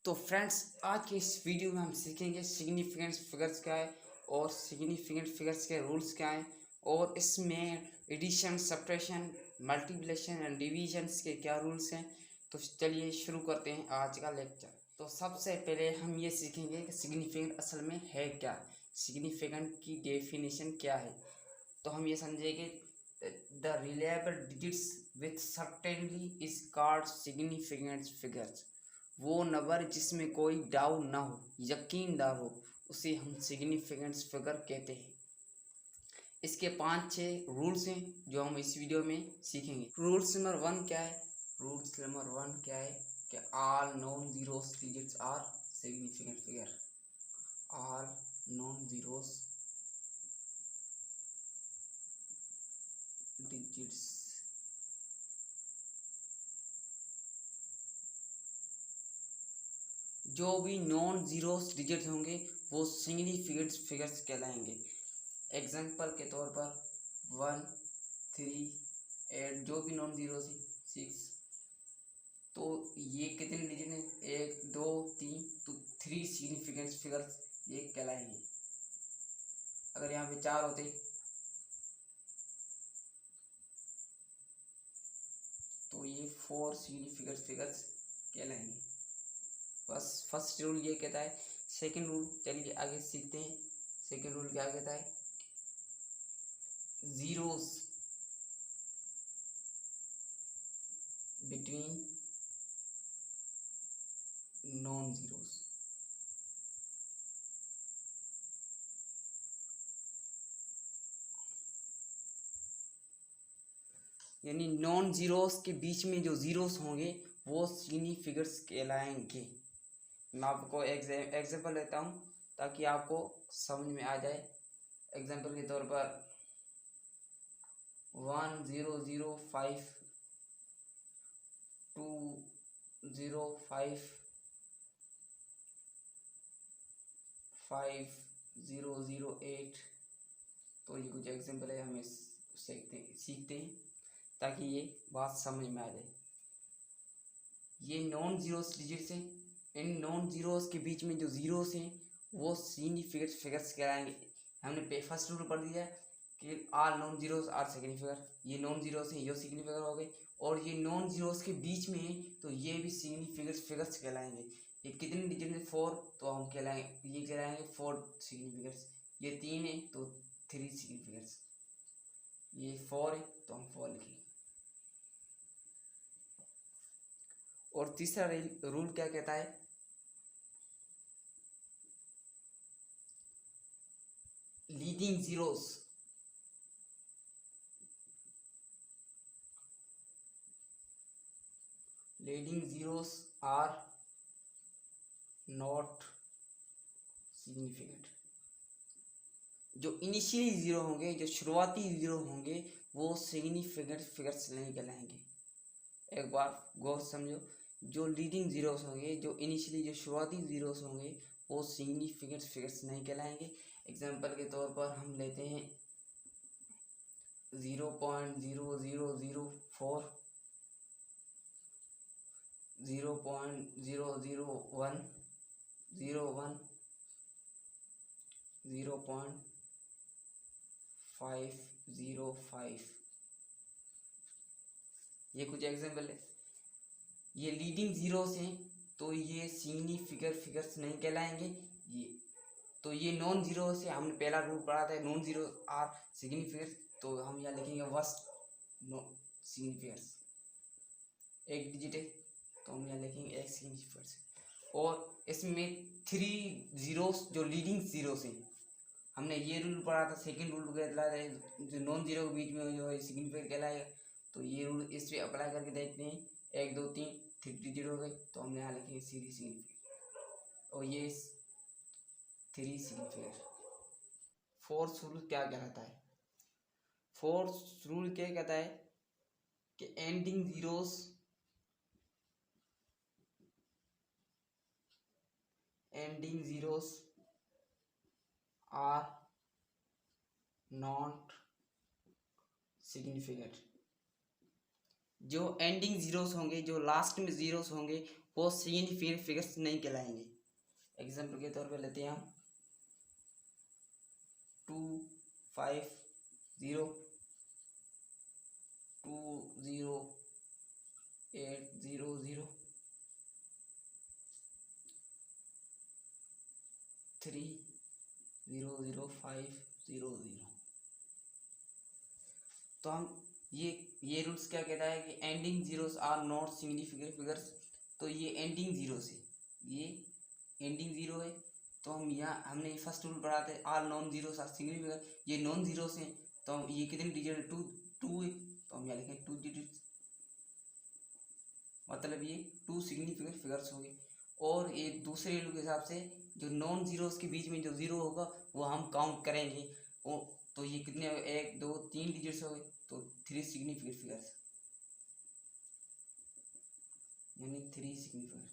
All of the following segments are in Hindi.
तो फ्रेंड्स, आज के इस वीडियो में हम सीखेंगे सिग्निफिकेंट फिगर्स क्या है और सिग्निफिकेंट फिगर्स के रूल्स क्या हैं और इसमें addition, subtraction, multiplication and divisions के क्या रूल्स हैं। तो चलिए शुरू करते हैं आज का लेक्चर। तो सबसे पहले हम ये सीखेंगे कि सिग्निफिकेंट असल में है क्या, सिग्निफिकेंट की डेफिनेशन क्या है। तो हम ये समझेंगे the reliable digits with certainly is called significant figures. वो नंबर जिसमें कोई डाउट ना हो, यकीनदार हो, उसे हम सिग्निफिकेंट फिगर कहते हैं। इसके 5-6 रूल्स हैं जो हम इस वीडियो में सीखेंगे। रूल्स नंबर 1 क्या है? रूल्स नंबर 1 क्या है कि all non zeros digits are significant figure. All non zeros digits जो भी नॉन जीरोस डिजिट्स होंगे वो सिग्निफिकेंट फिगर्स कहलाएंगे। एग्जांपल के तौर पर 1, 3, 8 जो भी नॉन जीरो थी 6, तो ये कितने डिजिट हैं? 1, 2, 3, तो 3 सिग्निफिकेंट फिगर्स ये कहलाएंगे। अगर यहाँ पे 4 होते तो ये 4 सिग्निफिकेंट फिगर्स कहलाएंगे। बस फर्स्ट रूल ये कहता है। सेकंड रूल चलिए आगे सीखते हैं। सेकंड रूल क्या कहता है? Zeros between non zeros. यानी नॉन जीरोस के बीच में जो जीरोस होंगे वो सिग्निफिकेंट्स कहलाएंगे। मैं आपको एग्जाम्पल लेता हूँ ताकि आपको समझ में आ जाए। एग्जाम्पल के तौर पर 1005, 205, 5008। तो ये कुछ एग्जाम्पल है, हमें सीखते हैं ताकि ये बात समझ में आ जाए। ये नॉन जीरोस डिजिट्स हैं। इन नॉन जीरोस के बीच में जो जीरोस हैं वो सिग्निफिकेंट फिगर्स कहलाएंगे। हमने फर्स्ट रूल पढ़ दिया है कि all non zeros are significant. ये नॉन जीरोस हैं, ये सिग्निफिकेंट हो गए, और ये नॉन जीरोस के बीच में हैं तो ये भी सिग्निफिकेंट फिगर्स कहलाएंगे। ये कितने डिजिट में? 4, तो हम कहलाएंगे, ये कहलाएंगे 4 सिग्निफिकेंट्स। ये 3 है तो 3 सिग्निफिकेंट्स। ये 4 है तो हम 4 लिखेंगे। और तीसरा रूल क्या कहता है? Leading zeros are not significant. जो इनिशियली जीरो होंगे, जो शुरुआती जीरो होंगे, वो सिग्निफिकेंट फिगर्स नहीं कहलाएंगे। एक बार गौर समझो, जो लीडिंग जीरोस होंगे, जो इनिशियली जो शुरुआती जीरोस होंगे, वो सिग्निफिकेंट फिगर्स नहीं कहलाएंगे। एग्जांपल के तौर पर हम लेते हैं 0.0004, 0.001, 01, 0.505। ये कुछ एग्जाम्पल है। ये लीडिंग जीरोस हैं तो ये सिग्निफिकेंट फिगर्स नहीं कहलाएंगे। ये नॉन जीरो से हमने पहला रूल पढ़ा था, नॉन जीरो आर सिग्निफिकेंट, तो हम यहाँ लिखेंगे वर्स्ट नो सिग्निफिकेंट्स। एक डिजिट है तो हम यहाँ लिखेंगे एक सिग्निफिकेंट्स। और इसमें 3 जीरोस जो लीडिंग जीरोस हैं, हमने ये रूल पढ़ा था। सेकंड रूल कहलाता है जो नॉन जीरो के बीच में जो है सिग्निफिकेंट कहलाएगा। तो ये रूल इस पर अप्लाई करके देखते हैं। 1, 2, 3 डिजिट हो गए तो हमने यहाँ लिखेंगे 3 सिग्निफिकेंट, और ये 3 सिग्निफिकेंट। फोर्थ रूल क्या कहता है? फोर्थ रूल क्या कहता है कि ending zeros are not significant. जो एंडिंग जीरोस होंगे, जो लास्ट में जीरोस होंगे, वो सिग्निफिकेंट फिगर्स नहीं कहलाएंगे। एग्जाम्पल के तौर पे लेते हैं हम 250 20800 300 500। तो हम ये रूल्स क्या कहता है कि ending zeros are not significant figures. तो ये एंडिंग जीरो से, ये एंडिंग जीरो है, तो हम यहाँ हमने फर्स्ट रूल पढ़ा था are non zeros are significant, ये नॉन जीरोस हैं, तो हम ये कितने डिजिट है, टू है, तो हम यहाँ लिखेंगे 2 डिजिट, मतलब ये 2 सिग्निफिकेंट फिगर्स होंगे। और ये दूसरे रूल के हिसाब से जो नॉन जीरोस के बीच में जो जीरो होगा वो हम काउंट करेंगे, वो तो ये कितने 1 2 3 डिजिट्स हो गए, तो 3 सिग्निफिकेंट फिगर्स, यानी 3 सिग्निफिकेंट।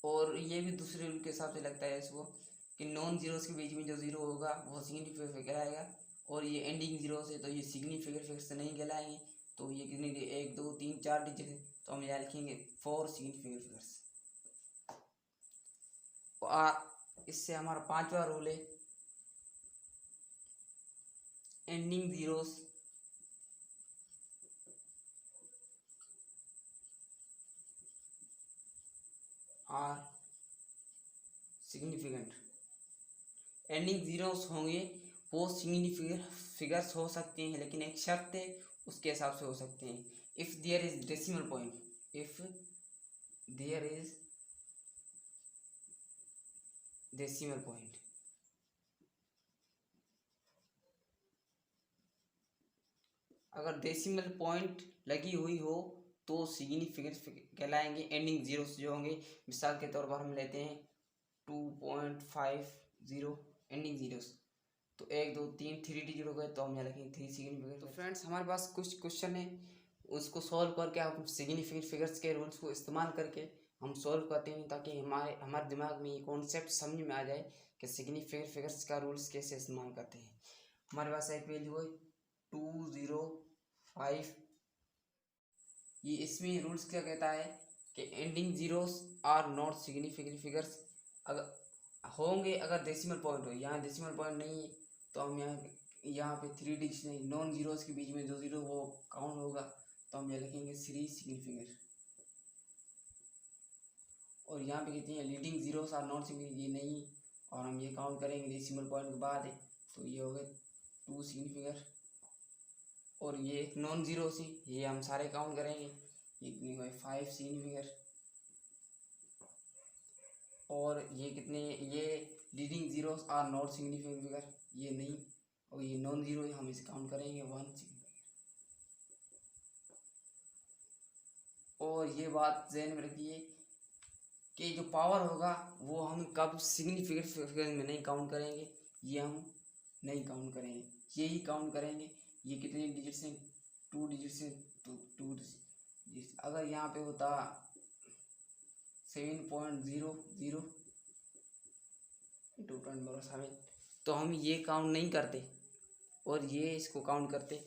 और ये भी दूसरे रूल के हिसाब से लगता है इसको कि नॉन जीरोस के बीच में जो जीरो होगा वो सिग्निफिकेंट फिगर आएगा, और ये एंडिंग जीरो से तो ये सिग्निफिकेंट फिगर्स नहीं कहलाएंगे। तो ये कितने 1 2 3 4 डिजिट है, तो हम यहाँ लिखेंगे 4 सिग्निफिकेंट फिगर्स। इससे हमारा 5वां रूल है ending zeros are significant. Ending zeros होंगे वो सिग्निफिकेंट फिगर्स हो सकते हैं, लेकिन एक शर्त है उसके हिसाब से हो सकते हैं। If there is decimal point, if there is decimal point, अगर डेसिमल पॉइंट लगी हुई हो तो सिग्निफिकेंट कहलाएंगे एंडिंग जीरोस जो होंगे। मिसाल के तौर पर हम लेते हैं 2.50 एंडिंग जीरोस, तो 1 2 3 3 डिजिट हो गए, तो हम यहाँ लिखेंगे 3 सिग्निफिकेंट। तो फ्रेंड्स हमारे पास कुछ क्वेश्चन है, उसको सॉल्व करके हम सिग्निफिकेंट फिगर्स के रूल्स को इस्तेमाल करके हम सॉल्व करते हैं, ताकि हमारे दिमाग में ये कॉन्सेप्ट समझ में आ जाए कि सिग्निफिकेंट फिगर्स का रूल्स कैसे इस्तेमाल करते हैं। हमारे पास एक वैल्यू है 205, ये इसमें रूल्स क्या कहता है कि ending zeros are not significant figures. अगर होंगे, अगर डेसिमल पॉइंट हो, यहाँ डेसिमल पॉइंट नहीं है तो हम यहाँ पे 3 डिजिट नहीं, नॉन जीरोस के बीच में जो जीरो वो काउंट होगा, तो हम यहाँ लिखेंगे 3 सिग्निफिकेंट। और यहाँ पे कितनी है leading zeros are not significant, ये नहीं, और हम ये काउंट करेंगे डेसिमल पॉइंट के बाद है, तो ये हो गए 2 सिग्निफिकेंट। और ये नॉन जीरो सी, ये हम सारे काउंट करेंगे, ये कितने हुए 5 सिग्निफिकेंट। और ये कितने, ये leading zeros are not significant figure, ये नहीं, और ये नॉन जीरो है, हम इसे काउंट करेंगे 1 सिग्निफिकेंट। और ये बात ध्यान में रखिए कि जो पावर होगा वो हम कब सिग्निफिकेंट फिगर में नहीं काउंट करेंगे, ये हम नहीं काउंट करेंगे, ये ही काउंट करेंगे। ये कितने डिजिट्स हैं, 2 डिजिट्स हैं, तो 2 डिजिट। अगर यहाँ पे होता 7.00 2.7, तो हम ये काउंट नहीं करते और ये इसको काउंट करते,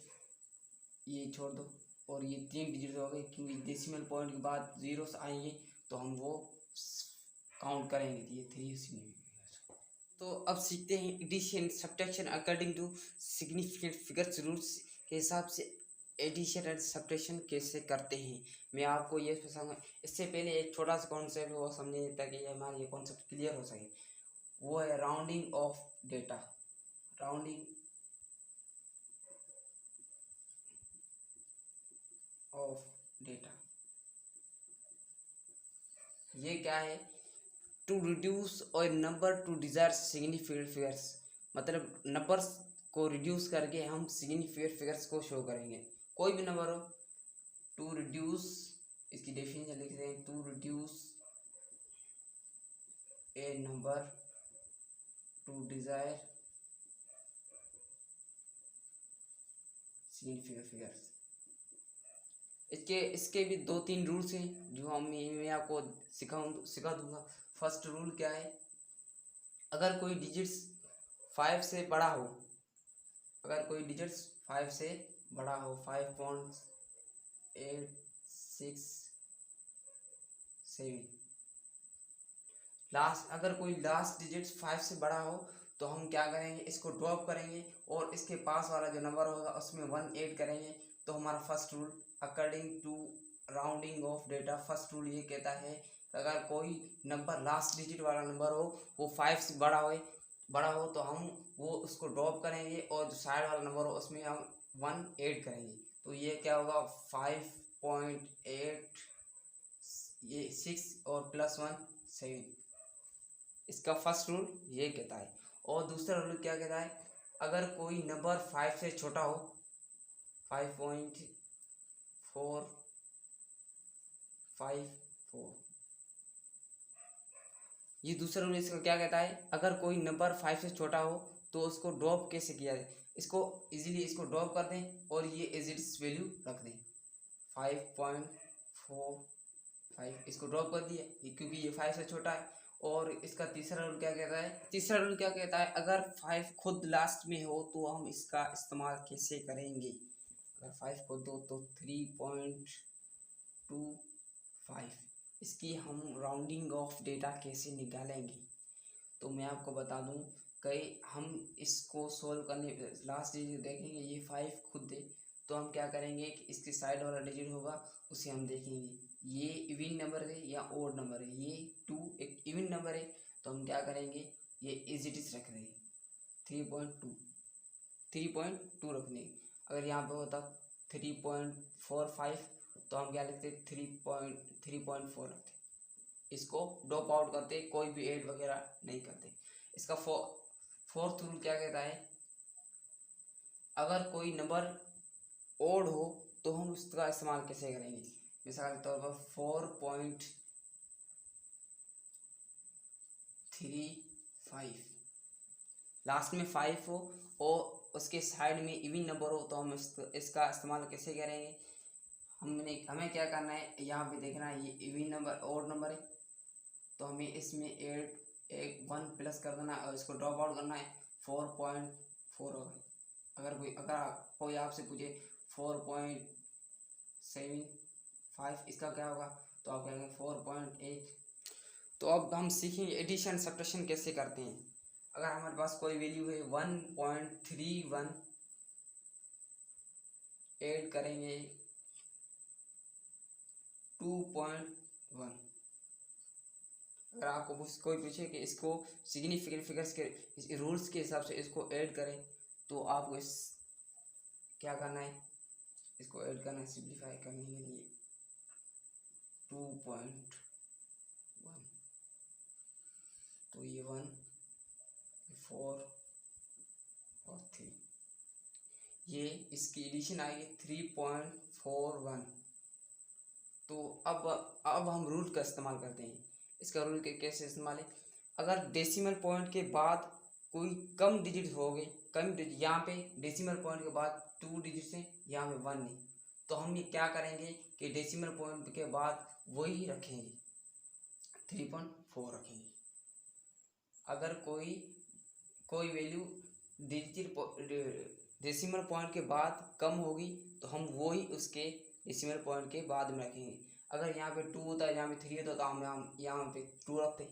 ये छोड़ दो। और ये 3 डिजिट हो गए, क्योंकि डेसिमल पॉइंट के बाद जीरोस आएंगे तो हम वो काउंट करेंगे, ये 3 सिग्निफिकेंट। तो अब सीखते हैं addition subtraction according to significant figures rules के हिसाब से एडिशन एंड सब्ट्रैक्शन कैसे करते हैं। मैं आपको ये समझ, इससे पहले एक छोटा सा कॉन्सेप्ट वो समझे ताकि हमारा ये कॉन्सेप्ट क्लियर हो सके, वो है rounding off data. Rounding off data ये क्या है, to reduce our number to desire significant figures, मतलब नंबर्स को रिड्यूस करके हम सिग्निफिकेंट फिगर्स को शो करेंगे। कोई भी नंबर हो, टू रिड्यूस, इसकी डेफिनेशन लिखते हैं, to reduce a number to desire significant figures. इसके भी 2-3 रूल्स हैं जो मैं आपको सिखा दूंगा। फर्स्ट रूल क्या है, अगर कोई डिजिट्स 5 से बड़ा हो, अगर कोई डिजिट्स 5 से बड़ा हो, 5 867। लास्ट, अगर कोई लास्ट डिजिट 5 से बड़ा हो तो हम क्या करेंगे, इसको ड्रॉप करेंगे और इसके पास वाला जो नंबर होगा उसमें 1 ऐड करेंगे। तो हमारा first rule according to rounding off data, first rule ये कहता है कि अगर कोई नंबर लास्ट डिजिट वाला नंबर हो वो 5 से बड़ा हो तो हम वो उसको ड्रॉप करेंगे और जो साइड वाला नंबर हो उसमें हम 1 ऐड करेंगे। तो ये क्या होगा 5.8, ये 6 और +1 7। इसका फर्स्ट रूल ये कहता है। और दूसरा रूल क्या कहता है, अगर कोई नंबर 5 से छोटा हो, 5.454, ये दूसरा रूल इसका क्या कहता है, अगर कोई नंबर 5 से छोटा हो तो उसको ड्रॉप कैसे किया जाए। इसको इजीली इसको ड्रॉप कर दें और ये एज इट इज वैल्यू रख दें 5.45, इसको ड्रॉप कर दिया क्योंकि ये 5 से छोटा है। और इसका तीसरा रूल क्या कहता है, अगर 5 खुद लास्ट में हो तो हम इसका इस्तेमाल कैसे करेंगे। अगर 5 खुद हो तो 3.25, इसकी हम राउंडिंग ऑफ डेटा कैसे निकालेंगे। तो मैं आपको बता दूं कि हम इसको सोल्व करने लास्ट डिजिट देखेंगे, ये 5 खुद दे तो हम क्या करेंगे कि इसके साइड वाला डिजिट होगा उसे हम देखेंगे ये इवन नंबर है या ओड नंबर है। ये 2 एक इवन नंबर है तो हम क्या करेंगे, ये एज इट इज रख देंगे 3.2 रख देंगे। अगर यहाँ पे होता 3.45 तो हम क्या लिखते 3.4 रखते, इसको ड्रॉप आउट करते, कोई भी ऐड वगैरह नहीं करते। इसका फोर्थ रूल क्या कहता है, अगर कोई नंबर ओड हो तो हम उसका इस्तेमाल कैसे करेंगे। मिसाल के तौर पर 4.35, लास्ट में 5 हो और उसके साइड में इवन नंबर हो तो हम इसका इस्तेमाल कैसे करेंगे। हमें क्या करना है, यहाँ पे देखना है ये इवन नंबर ओड नंबर है तो हमें इसमें 1 प्लस कर देना है और इसको ड्रॉप आउट करना है 4.4 होगा। अगर कोई आपसे पूछे 4.75 इसका क्या होगा तो आप कहेंगे 4.8। तो अब हम सीखेंगे एडिशन सब्ट्रैक्शन कैसे करते हैं। अगर हमारे पास कोई वैल्यू है 1.31, ऐड करेंगे 2.1। अगर आपको कोई पूछे कि इसको सिग्निफिकेंट फिगर्स के रूल्स के हिसाब से इसको ऐड करें तो आपको क्या करना है, इसको ऐड करना है सिंप्लीफाई करने के लिए 2.1 तो ये 1 4 और 3, ये इसकी एडिशन आएगी 3.41। तो अब हम रूल का इस्तेमाल करते हैं। इसका रूल के कैसे इस्तेमाल है, अगर डेसिमल पॉइंट के बाद कोई कम डिजिट हो गए, यहाँ पे डेसिमल पॉइंट के बाद 2 डिजिट से यहाँ पे 1 नहीं, तो हम ये क्या करेंगे कि डेसिमल पॉइंट के बाद वही रखेंगे 3.4 रखेंगे। अगर कोई वैल्यू डेसिमल पॉइंट के बाद कम होगी तो हम वही उसके डेसिमल पॉइंट के बाद में रखेंगे। अगर यहाँ पे 2 होता है, यहाँ पे 3 होता है तो हम यहाँ पे 2 रखते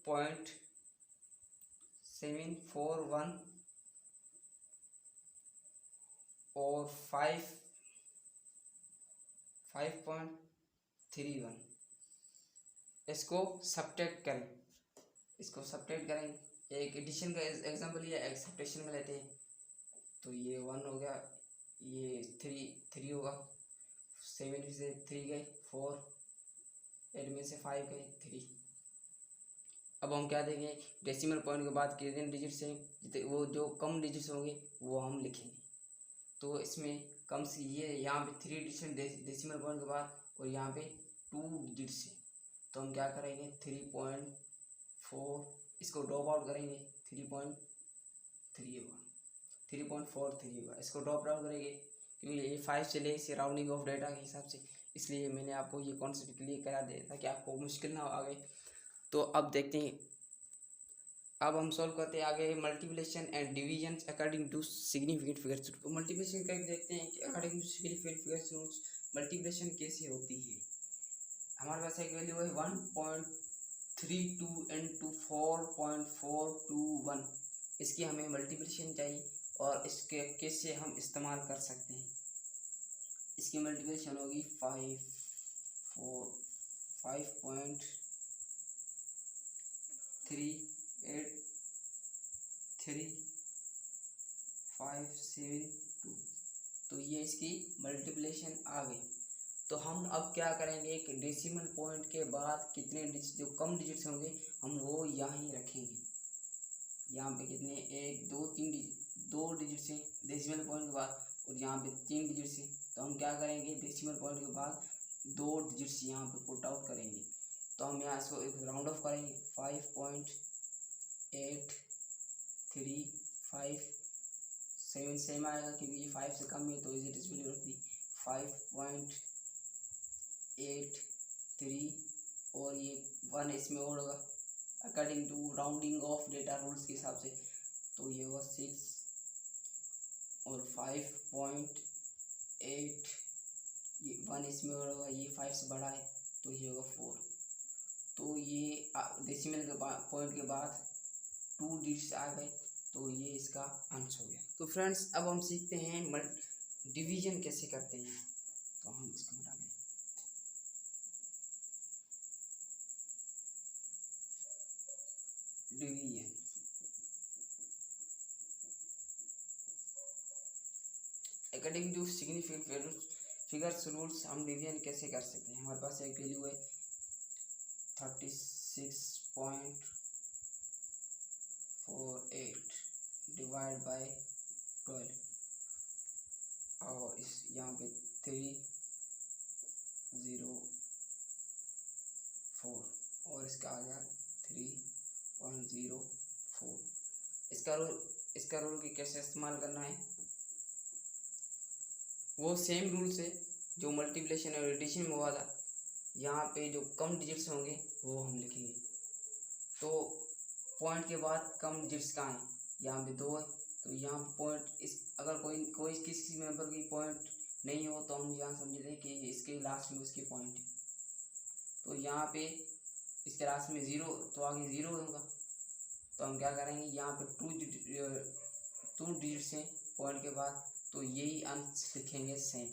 0.741 और 5.31, इसको सब्ट्रैक्ट करेंगे। एक एडिशन का एग्जांपल लिया, एक सब्ट्रैक्शन में लेते हैं तो ये 1 हो गया, ये 3 होगा, 7 में से 3 गए 4, 8 में से 5 गए 3। अब हम क्या देंगे, डेसिमल पॉइंट के बाद कितने डिजिट्स हैं, वो जो कम डिजिट्स होंगे वो हम लिखेंगे। तो इसमें कम से ये यहाँ पे 3 डिजिट डेसिमल पॉइंट के बाद और यहाँ पे 2 डिजिट्स है तो हम क्या करेंगे 3.4, इसको ड्रॉप आउट करेंगे 3.43 होगा, इसको ड्रॉप आउट करेंगे क्योंकि ये 5 चले इसे राउंडिंग ऑफ डेटा के हिसाब से, इसलिए मैंने आपको ये कॉन्सेप्ट क्लियर करा दिया ताकि आपको मुश्किल ना हो आगे। तो अब देखते हैं, अब हम सॉल्व करते हैं आगे multiplication and division according to significant figures. तो मल्टीप्लिकेशन करके देखते हैं कि according to significant figures rules multiplication कैसे होती है। हमारे पास एक वैल्यू है 1.32 इंटू 4.421। इसकी हमें मल्टीप्लिकेशन चाहिए और इसके कैसे हम इस्तेमाल कर सकते हैं। इसकी मल्टीप्लिकेशन होगी 5.383572। तो ये इसकी मल्टीप्लिकेशन आ गई। तो हम अब क्या करेंगे, एक डेसिमल पॉइंट के बाद कितने डिजिट जो कम डिजिट्स होंगे हम वो यहाँ ही रखेंगे। यहाँ पे कितने 1 2 3 दो डिजिट से डेसिमल पॉइंट के बाद, और यहाँ पे 3 डिजिट से। तो हम क्या करेंगे, डेसिमल पॉइंट के बाद 2 डिजिट्स यहाँ पे पुट आउट करेंगे। तो हम यहाँ इसको एक राउंड ऑफ करेंगे 5.8357 सेम आएगा क्योंकि ये 5 से कम है तो इज इट इज वैल्यू रख दी 5.83 और ये 1 इसमें और होगा according to rounding off data rules के हिसाब से। तो ये होगा 6 और 5.8 ये 1 इसमें और होगा, ये 5 से बड़ा है तो ये होगा 4। तो ये डेसिमल के पॉइंट के बाद 2 डिजिट्स आ गए तो ये इसका आंसर हो गया। तो फ्रेंड्स अब हम सीखते हैं डिवीजन कैसे करते हैं। तो हम इसको हटा दें। Division according to significant figures rules हम डिवीजन कैसे कर सकते हैं। हमारे पास एक वैल्यू है 36.48 डिवाइड बाय 12 और इस यहाँ पे 304 और इसका आ गया 3.04। इसका रूल की कैसे इस्तेमाल करना है, वो सेम रूल से जो मल्टीप्लिकेशन और एडिशन में हुआ था। यहाँ पे जो कम डिजिट्स होंगे वो हम लिखेंगे। तो पॉइंट के बाद कम डिजिट्स कहाँ हैं, यहाँ पे 2 है तो यहाँ पे पॉइंट इस अगर कोई किसी मेंबर की पॉइंट नहीं हो तो हम यहाँ समझ लें कि इसके लास्ट में उसकी पॉइंट है। तो यहाँ पे इसके लास्ट में 0 तो आगे 0 होगा। तो हम क्या करेंगे, यहाँ पे 2 डिजिट्स हैं पॉइंट के बाद तो यही अंश लिखेंगे सेम।